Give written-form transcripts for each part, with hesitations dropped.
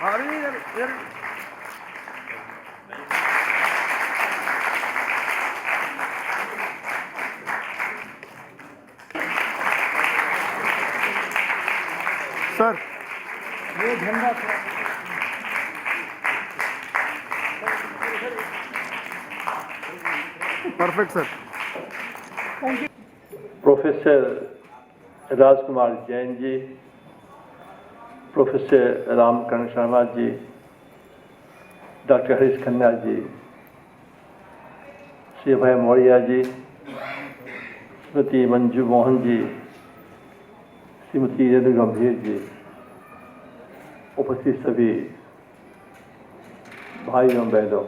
Sir ये झंडा perfect sir. Professor राजकुमार Jain ji, professor Ramkaran Sharma ji, doctor Harish Khanna ji, Shri Abhay Maurya ji, Shrimati Manju Mohan ji, Shrimati Renu गंभीर जी, उपस्थित सभी भाई एवं बहनों,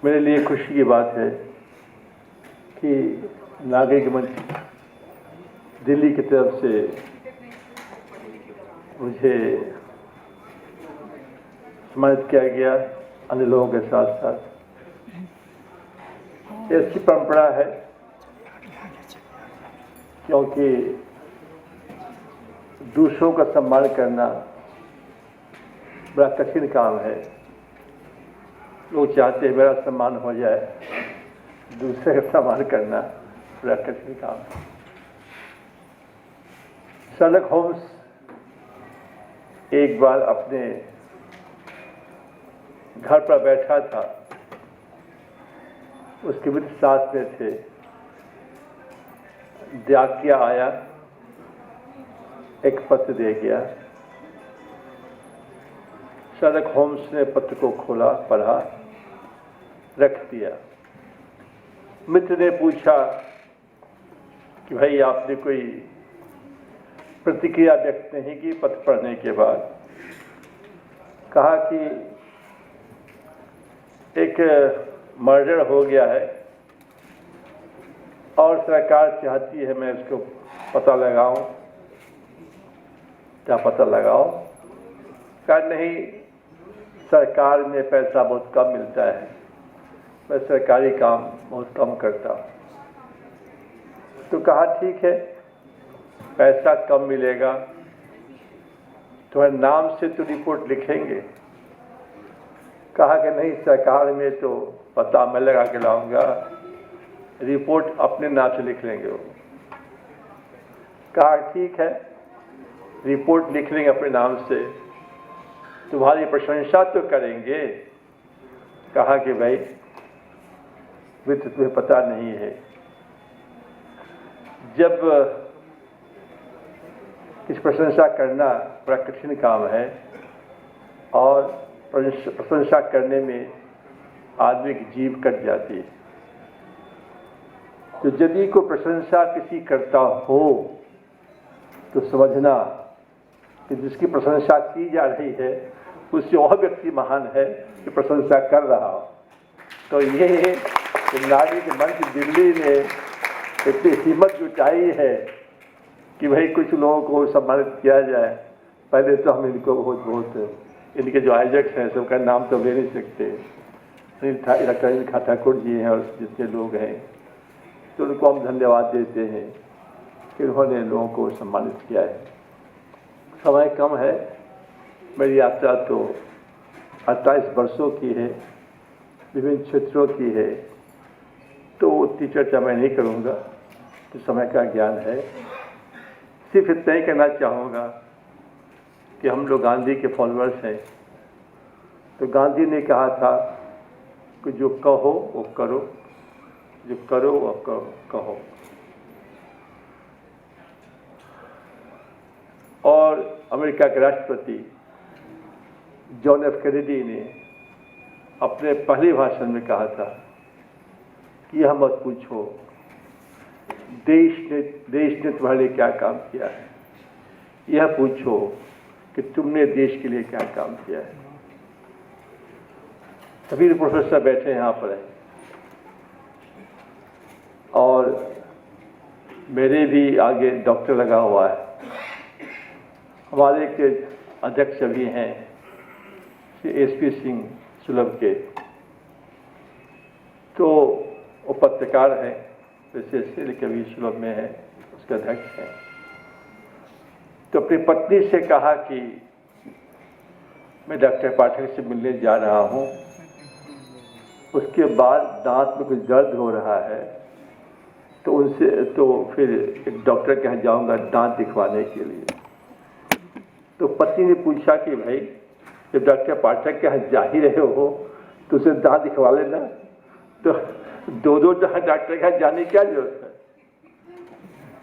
मेरे लिए खुशी की बात है कि नागरिक मंच दिल्ली की तरफ से मुझे सम्मानित किया गया अन्य लोगों के साथ साथ। ये अच्छी परंपरा है क्योंकि दूसरों का सम्मान करना बड़ा कठिन काम है। लोग चाहते हैं मेरा सम्मान हो जाए, दूसरे का सम्मान करना बड़ा कठिन काम है। शर्लक होम्स एक बार अपने घर पर बैठा था, उसके मित्र साथ में थे। डाकिया आया, एक पत्र दे गया। शर्लक होम्स ने पत्र को खोला, पढ़ा, रख दिया। मित्र ने पूछा कि भाई आपने कोई प्रतिक्रिया व्यक्त नहीं की पत्र पढ़ने के बाद? कहा कि एक मर्डर हो गया है और सरकार चाहती है मैं इसको पता लगाऊं। क्या पता लगाओ? कहा नहीं, सरकार में पैसा बहुत कम मिलता है, मैं सरकारी काम बहुत कम करता हूं। तो कहा ठीक है, पैसा कम मिलेगा, तुम्हारे नाम से तो रिपोर्ट लिखेंगे। कहा कि नहीं, सरकार में तो पता मैं लगा के लाऊंगा, रिपोर्ट अपने नाम से लिख लेंगे वो। कहा ठीक है, रिपोर्ट लिख लेंगे अपने नाम से, तुम्हारी प्रशंसा तो करेंगे। कहा कि भाई मित्र तुम्हें पता नहीं है, जब इस प्रशंसा करना बड़ा कठिन काम है और प्रशंसा करने में आदमी की जीभ कट जाती है। तो यदि कोई प्रशंसा किसी करता हो तो समझना कि जिसकी प्रशंसा की जा रही है उससे वह व्यक्ति महान है कि प्रशंसा कर रहा हो। तो ये नागरिक मंच दिल्ली ने इतनी हिम्मत जुटाई है कि भाई कुछ लोगों को सम्मानित किया जाए। पहले तो हम इनको बहुत इनके जो आयोजक हैं सबका नाम तो ले नहीं सकते, अनिल ठाकुर जी हैं और जितने लोग हैं, तो उनको हम धन्यवाद देते हैं कि उन्होंने लोगों को सम्मानित किया है। समय कम है, मेरी यात्रा तो 28 वर्षों की है, विभिन्न क्षेत्रों की है, तो उतनी चर्चा मैं नहीं करूँगा, तो समय का ज्ञान है। सिर्फ इतना ही कहना चाहूँगा कि हम लोग गांधी के फॉलोअर्स हैं। तो गांधी ने कहा था कि जो कहो वो करो, जो करो वो कहो। और अमेरिका के राष्ट्रपति जॉन एफ कैनेडी ने अपने पहले भाषण में कहा था कि यह मत पूछो देश ने तुम्हारे लिए क्या काम किया है, यह पूछो कि तुमने देश के लिए क्या काम किया है। सभी प्रोफेसर बैठे यहाँ पर हैं और मेरे भी आगे डॉक्टर लगा हुआ है। हमारे के अध्यक्ष भी हैं एसपी सिंह सुलभ के, तो वो पत्रकार हैं, विशेष कवि सुलभ में है, उसके अध्यक्ष हैं। तो अपनी पत्नी से कहा कि मैं डॉक्टर पाठक से मिलने जा रहा हूँ। उसके बाद दांत में कुछ दर्द हो रहा है, तो फिर एक डॉक्टर के यहाँ जाऊँगा दांत दिखवाने के लिए। तो पत्नी ने पूछा कि भाई जब डॉक्टर पाठक के यहाँ जा ही रहे हो तो उसे दांत दिखवा लेना, तो दो डॉक्टर के यहाँ जाने की क्या जरूरत है।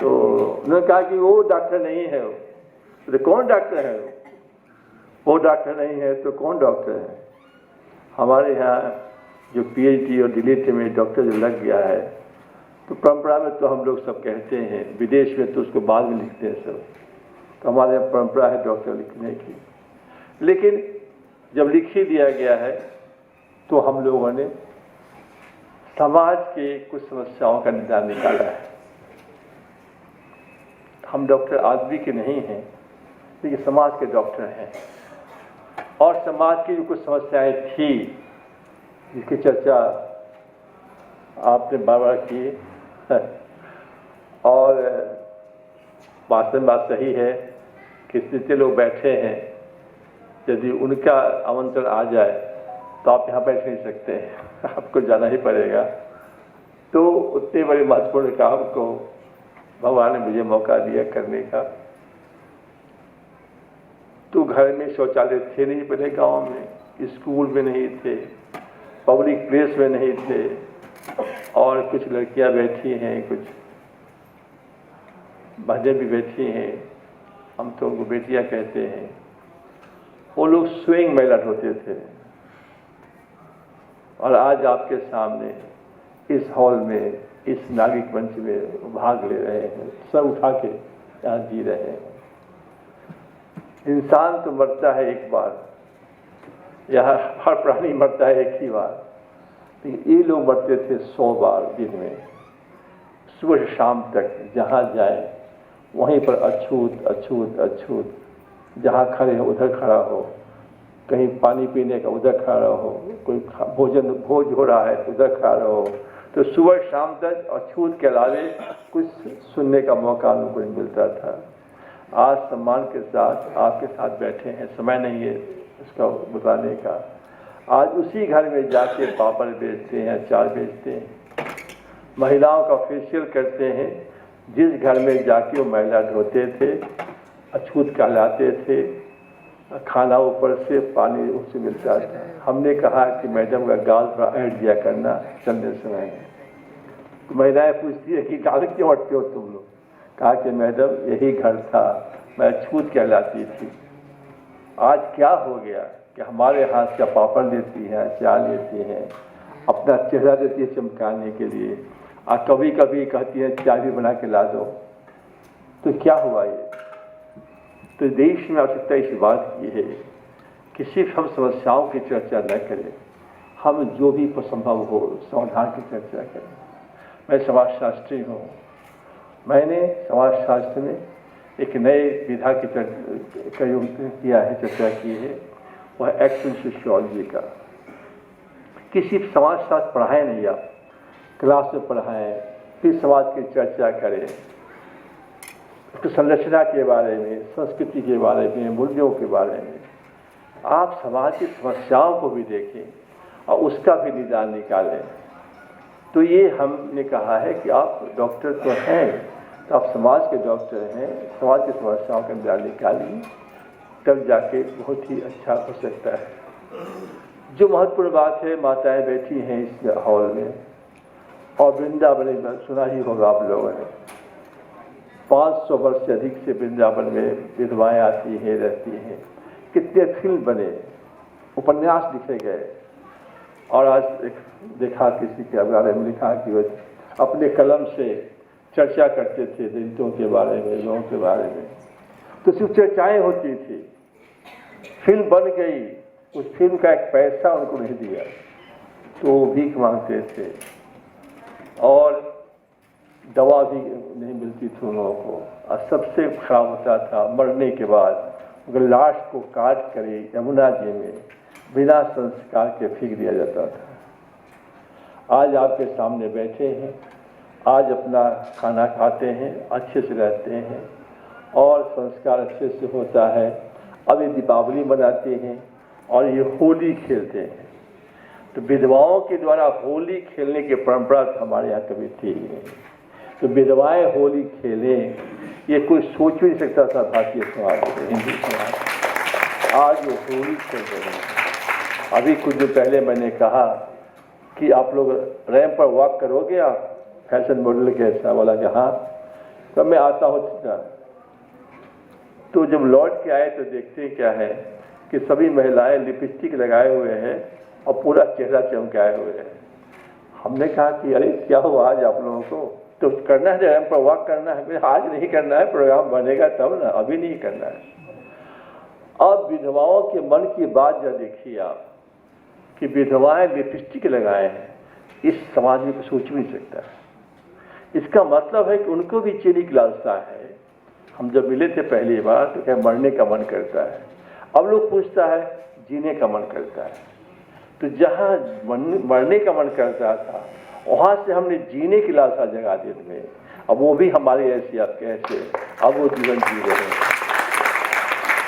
तो उन्होंने कहा कि वो डॉक्टर नहीं है। तो कौन डॉक्टर है? वो डॉक्टर नहीं है तो कौन डॉक्टर है? हमारे यहाँ जो पीएचडी और डीलिट में डॉक्टर जो लग गया है, तो परंपरा में तो हम लोग सब कहते हैं, विदेश में तो उसको बाद में लिखते हैं सब, तो हमारे यहाँ परंपरा है डॉक्टर लिखने की। लेकिन जब लिख ही दिया गया है तो हम लोगों ने समाज के कुछ समस्याओं का निदान निकाला है। हम डॉक्टर आदमी के नहीं हैं, लेकिन समाज के डॉक्टर हैं, और समाज की जो कुछ समस्याएं थी जिसकी चर्चा आपने बार-बार की, और वास्तव में बात सही है कि जितने लोग बैठे हैं, यदि उनका आमंत्रण आ जाए तो आप यहाँ बैठ नहीं सकते हैं, आपको जाना ही पड़ेगा। तो उतने बड़े महत्वपूर्ण काम को भगवान ने मुझे मौका दिया करने का। तो घर में शौचालय थे नहीं पहले गांव में, स्कूल में नहीं थे, पब्लिक प्लेस में नहीं थे, और कुछ लड़कियां बैठी हैं, कुछ बहनें भी बैठी हैं, हम तो उनको बेटियां कहते हैं। वो लोग स्वयं महिला होते थे, और आज आपके सामने इस हॉल में, इस नागरिक मंच में भाग ले रहे हैं, सब उठा के यहाँ जी रहे हैं। इंसान तो मरता है एक बार, यह हर प्राणी मरता है एक ही बार, लेकिन ये लोग मरते थे 100 बार दिन में, सुबह से शाम तक जहाँ जाए वहीं पर अछूत अछूत अछूत, जहाँ खड़े हो उधर खड़ा हो, कहीं पानी पीने का उधर खड़ा हो, कोई भोज हो रहा है उधर खड़ा हो, तो सुबह शाम तक अछूत के अलावे कुछ सुनने का मौका उनको नहीं मिलता था। आज सम्मान के साथ आपके साथ बैठे हैं, समय नहीं है इसका बताने का। आज उसी घर में जाके पापड़ बेचते हैं, अचार बेचते हैं, महिलाओं का फेशियल करते हैं, जिस घर में जाके वो महिला ढोते थे, अछूत कहलाते थे, खाना ऊपर से पानी उससे मिलता था। हमने कहा कि मैडम का गाल थोड़ा ऐड दिया करना चलने समय में। तो महिलाएं पूछती है कि गाल क्यों अटते हो तुम लोग? कहा कि मैडम यही घर था, मैं अछूत कहलाती थी। आज क्या हो गया कि हमारे हाथ का पापड़ देती हैं, अचार लेती हैं, अपना चेहरा देती है चमकाने के लिए, और कभी कभी कहती है चाय भी बना के ला दो। तो क्या हुआ ये? तो देश में आवश्यकता इस बात की है कि सिर्फ हम समस्याओं की चर्चा न करें, हम जो भी संभव हो समाधान की चर्चा करें। मैं समाजशास्त्री हूँ, मैंने समाजशास्त्र में एक नए विधा की प्रयोग किया है, चर्चा की है, वह एक्शन सोशियोलॉजी का। किसी समाजशास्त्र पढ़ाएं नहीं, आप क्लास में पढ़ाएं, फिर समाज की चर्चा करें, उसकी संरचना के बारे में, संस्कृति के बारे में, मूल्यों के बारे में। आप समाज की समस्याओं को भी देखें और उसका भी निदान निकालें। तो ये हमने कहा है कि आप डॉक्टर तो हैं, तो आप समाज के डॉक्टर हैं, समाज की समस्याओं का निदान निकालिए, तब जाके बहुत ही अच्छा हो सकता है। जो महत्वपूर्ण बात है, माताएं बैठी हैं इस हॉल में, और वृंदावन में सुना ही होगा आप लोगों ने, 500 वर्ष से अधिक से वृंदावन में विधवाएं आती हैं, रहती हैं। कितने फिल्म बने, उपन्यास लिखे गए, और आज देखा किसी के बारे में लिखा कि वो अपने कलम से चर्चा करते थे दलितों के बारे में, लोगों के बारे में, तो सिर्फ चर्चाएं होती थी। फिल्म बन गई, उस फिल्म का एक पैसा उनको नहीं दिया, तो वो भीख मांगते थे, और दवा भी नहीं मिलती थी उन लोगों को। और सबसे खराब होता था, मरने के बाद लाश को काट कर यमुना जी में बिना संस्कार के फेंक दिया जाता था। आज आपके सामने बैठे हैं, आज अपना खाना खाते हैं, अच्छे से रहते हैं, और संस्कार अच्छे से होता है। अब ये दीपावली मनाते हैं और ये होली खेलते हैं, तो विधवाओं के द्वारा होली खेलने की परंपरा तो हमारे यहाँ कभी थी ही नहीं। तो विधवाएं होली खेलें, ये कोई सोच भी नहीं सकता था भारतीय समाज में, हिंदू समाज। आज वो होली खेल रहे हैं। अभी कुछ दिन पहले मैंने कहा कि आप लोग रैंप पर वॉक करोगे, आप फैशन मॉडल के ऐसा वाला, जहाँ तो मैं आता हूँ। तो जब लौट के आए तो देखते क्या है कि सभी महिलाएं लिपस्टिक लगाए हुए हैं और पूरा चेहरा चमकाए हुए हैं। हमने कहा कि अरे क्या हुआ आज आप लोगों को? तो करना है, रैंप पर वॉक करना है। आज नहीं करना है, प्रोग्राम बनेगा तब ना, अभी नहीं करना है। अब विधवाओं के मन की बात जब देखिए आप कि विधवाएं लिपस्टिक लगाए हैं, इस समाज में सोच भी नहीं सकता है। इसका मतलब है कि उनको भी चीनी की लालसा है। हम जब मिले थे पहली बार तो क्या मरने का मन करता है, अब लोग पूछता है जीने का मन करता है। तो जहाँ मरने का मन करता था वहाँ से हमने जीने की लालसा जगा दी उनमें। अब वो भी हमारी ऐसी आप कैसे अब वो जीवन जी रहे हैं।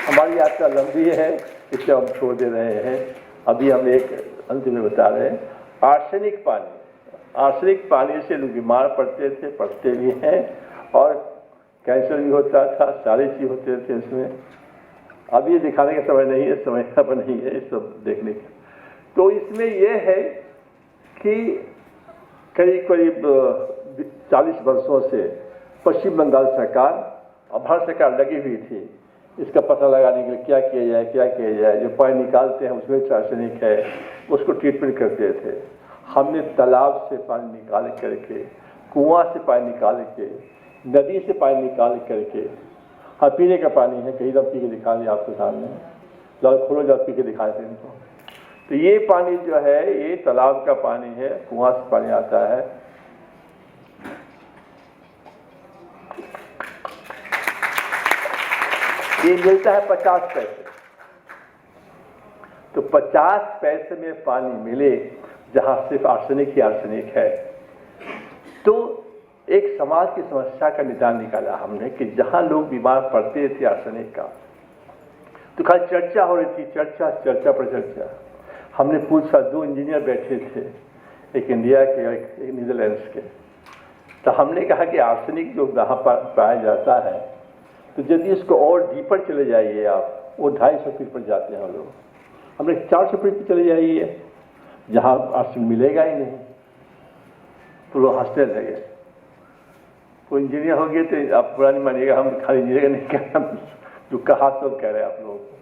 हमारी यात्रा लंबी है, इसे हम छोड़ दे रहे हैं। अभी हम एक अंत में बता रहे हैं, आर्सेनिक पानी। आर्सेनिक पानी से लोग बीमार पड़ते थे, पड़ते भी हैं, और कैंसर भी होता था, सारी चीज होते थे इसमें। अब ये दिखाने का समय नहीं है, समय अब नहीं है इस सब देखने का। तो इसमें यह है कि करीब करीब 40 वर्षों से पश्चिम बंगाल सरकार और भारत सरकार लगी हुई थी इसका पता लगाने के लिए क्या किया जाए। जो पानी निकालते हैं उसमें आर्सेनिक है, उसको ट्रीटमेंट करते थे। हमने तालाब से पानी निकाल करके, कुआं से पानी निकाल के, नदी से पानी निकाल करके, हाँ पीने का पानी है, कहीं दम पी के दिखा दिया आपके सामने, जब खोलो जब पी के दिखाए थे इनको। तो ये पानी जो है ये तालाब का पानी है, कुआं से पानी आता है। ये मिलता है 50 पैसे। तो 50 पैसे में पानी मिले जहां सिर्फ आर्सेनिक ही आर्सेनिक है। तो एक समाज की समस्या का निदान निकाला हमने कि जहां लोग बीमार पड़ते थे आर्सेनिक का, तो खाली चर्चा हो रही थी, चर्चा पर चर्चा। हमने पूछा, 2 इंजीनियर बैठे थे, एक इंडिया के और एक नीदरलैंड्स के। तो हमने कहा कि आर्सेनिक जो वहाँ पाया जाता है, तो यदि इसको और डीपर चले जाइए आप, वो 250 फीट पर जाते हैं हम लोग। हमने 400 फीट पर चले जाइए जहाँ आर्सेनिक मिलेगा ही नहीं। तो लोग हंसने लगे। कोई इंजीनियर हो गए तो आप बुरा नहीं मानिएगा, हम खाली इंजीनियर नहीं कह रहे, हम जो कहा सब कह रहे हैं आप लोगों को।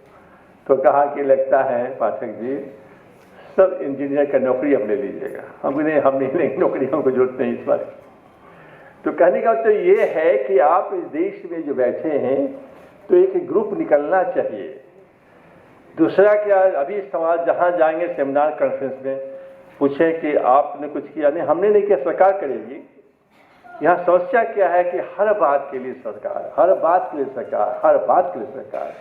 तो कहा कि लगता है पाठक जी सब इंजीनियर का नौकरी आप ले लीजिएगा। हम नहीं लेंगे नौकरी, हमको जरूरत नहीं इस बार। तो कहने का मतलब ये है कि आप इस देश में जो बैठे हैं तो एक ग्रुप निकलना चाहिए। दूसरा क्या, अभी समाज जहाँ जाएंगे सेमिनार कॉन्फ्रेंस में पूछें कि आपने कुछ किया, नहीं हमने नहीं किया, सरकार करेगी। यहाँ समस्या क्या है कि हर बात के लिए सरकार, हर बात के लिए सरकार, हर बात के लिए सरकार।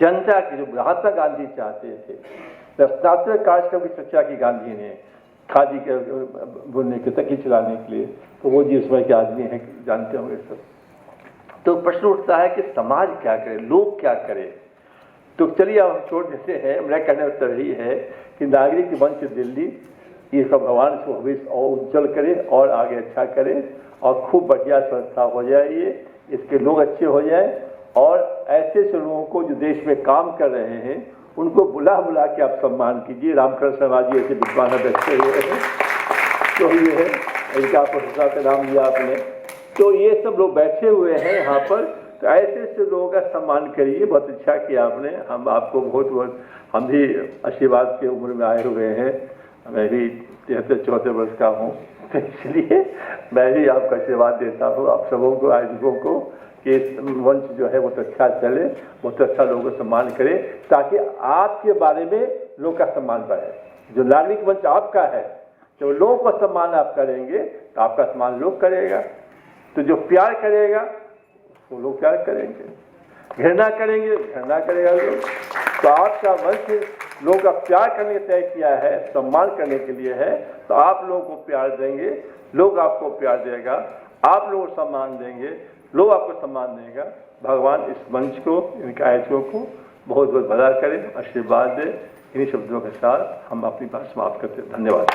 जनता की जो महात्मा गांधी चाहते थे, रचनात्मक कार्यक्रम की चर्चा की गांधी ने, खादी के बुनने के तकी चलाने के लिए, तो वो जिस समय के आदमी हैं जानते होंगे सब। तो प्रश्न उठता है कि समाज क्या करे, लोग क्या करें। तो चलिए हम छोड़ देते हैं। मेरा कहने का मतलब यही है कि नागरिक मंच दिल्ली ये सब भगवान को भविष्य और उज्जवल करे और आगे अच्छा करे और खूब बढ़िया संस्था हो जाए, ये इसके लोग अच्छे हो जाए, और ऐसे से लोगों को जो देश में काम कर रहे हैं उनको बुला के आप सम्मान कीजिए। रामकृष्ण समाज ऐसे विद्वान बैठे हुए हैं, तो ये है इनका पुरस्कार का नाम लिया आपने। तो ये सब लोग बैठे हुए हैं यहाँ पर, तो ऐसे से लोगों का सम्मान करिए। बहुत अच्छा किया आपने, हम आपको बहुत हम भी आशीर्वाद की उम्र में आए हुए हैं। मैं भी 73-74 वर्ष का हूँ, तो इसलिए मैं भी आपका आशीर्वाद देता हूँ आप सबों को, आयोजकों को, कि मंच जो है बहुत अच्छा चले, बहुत अच्छा लोगों को सम्मान करे, ताकि आपके बारे में लोगों का सम्मान बढ़े। जो नागरिक मंच आपका है, जब लोगों का सम्मान आप करेंगे तो आपका सम्मान लोग करेगा। तो जो प्यार करेगा वो लोग प्यार करेंगे, घृणा करेंगे घृणा करेगा लोग। तो आपका मंच लोगों का प्यार करने तय किया है, सम्मान करने के लिए है, तो आप लोगों को प्यार देंगे, लोग आपको प्यार देगा, आप लोग सम्मान देंगे, लोग आपको सम्मान देंगे। भगवान इस मंच को, इनके आयोजकों को बहुत बहुत भला करें, आशीर्वाद दे। इन्हीं शब्दों के साथ हम अपनी बात समाप्त करते हैं। धन्यवाद।